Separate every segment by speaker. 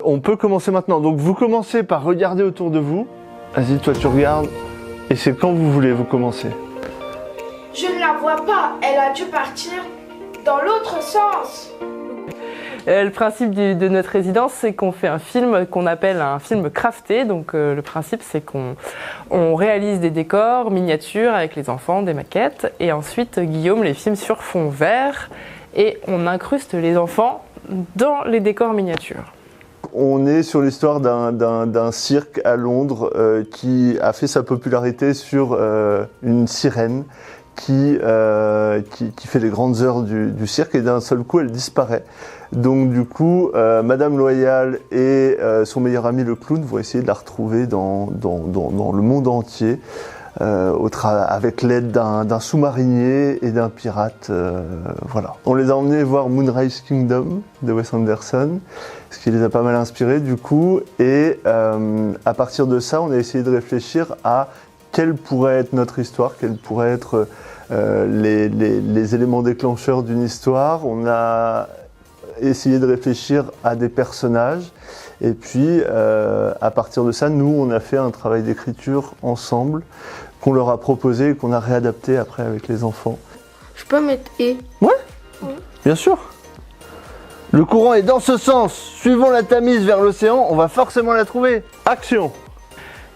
Speaker 1: On peut commencer maintenant. Donc vous commencez par regarder autour de vous. Vas-y, toi tu regardes. Et c'est quand vous voulez, vous commencez.
Speaker 2: Je ne la vois pas, elle a dû partir dans l'autre sens.
Speaker 3: Le principe de notre résidence, c'est qu'on fait un film qu'on appelle un film crafté. Donc le principe, c'est qu'on réalise des décors miniatures avec les enfants, des maquettes. Et ensuite, Guillaume les filme sur fond vert. Et on incruste les enfants dans les décors miniatures.
Speaker 1: On est sur l'histoire d'un cirque à Londres qui a fait sa popularité sur une sirène qui fait les grandes heures du cirque et d'un seul coup elle disparaît. Donc du coup, Madame Loyal et son meilleur ami le clown vont essayer de la retrouver dans le monde entier avec l'aide d'un sous-marinier et d'un pirate. Voilà. On les a emmenés voir Moonrise Kingdom de Wes Anderson, ce qui les a pas mal inspirés du coup. Et à partir de ça, on a essayé de réfléchir à quelle pourrait être notre histoire, quels pourraient être les éléments déclencheurs d'une histoire. On a essayé de réfléchir à des personnages. Et puis, à partir de ça, nous, on a fait un travail d'écriture ensemble qu'on leur a proposé et qu'on a réadapté après avec les enfants.
Speaker 2: Je peux mettre « et ».
Speaker 1: Ouais, bien sûr. Le courant est dans ce sens. Suivons la Tamise vers l'océan, on va forcément la trouver. Action.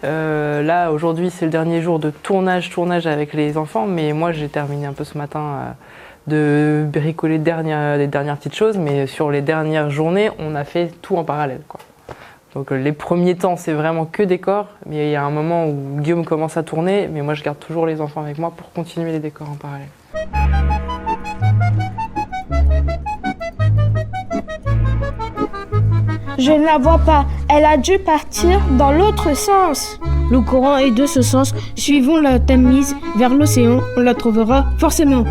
Speaker 3: Là, aujourd'hui, c'est le dernier jour de tournage avec les enfants. Mais moi, j'ai terminé un peu ce matin de bricoler les dernières petites choses. Mais sur les dernières journées, on a fait tout en parallèle, quoi. Donc les premiers temps, c'est vraiment que décors, mais il y a un moment où Guillaume commence à tourner, mais moi je garde toujours les enfants avec moi pour continuer les décors en parallèle.
Speaker 2: Je ne la vois pas, elle a dû partir dans l'autre sens.
Speaker 4: Le courant est de ce sens. Suivons la Tamise vers l'océan, on la trouvera forcément.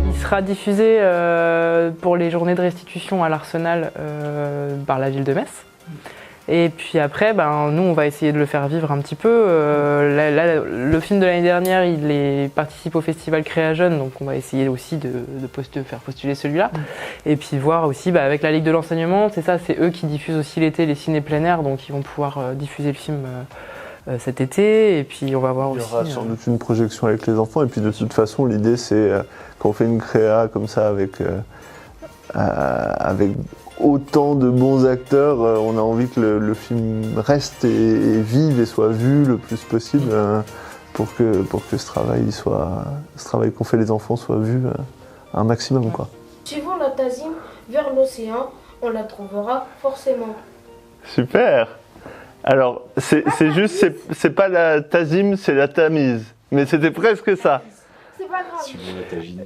Speaker 3: Il sera diffusé pour les journées de restitution à l'Arsenal par la ville de Metz. Et puis après, nous, on va essayer de le faire vivre un petit peu. Là, le film de l'année dernière, participe au festival Créa Jeunes, donc on va essayer aussi de faire postuler celui-là. Et puis voir aussi, avec la Ligue de l'enseignement, c'est eux qui diffusent aussi l'été les ciné plein air, donc ils vont pouvoir diffuser le film cet été. Et puis on va voir aussi...
Speaker 1: Il y aura sans doute une projection avec les enfants. Et puis de toute façon, l'idée, c'est quand on fait une créa comme ça avec autant de bons acteurs, on a envie que le film reste et vive et soit vu le plus possible pour que ce travail qu'ont fait les enfants soit vu un maximum, quoi.
Speaker 2: Suivons la Tamise vers l'océan, on la trouvera forcément.
Speaker 1: Super. Alors, c'est pas la Tamise, c'est la Tamise. Mais c'était presque ça.
Speaker 2: C'est pas grave.
Speaker 5: Suivons la Tamise.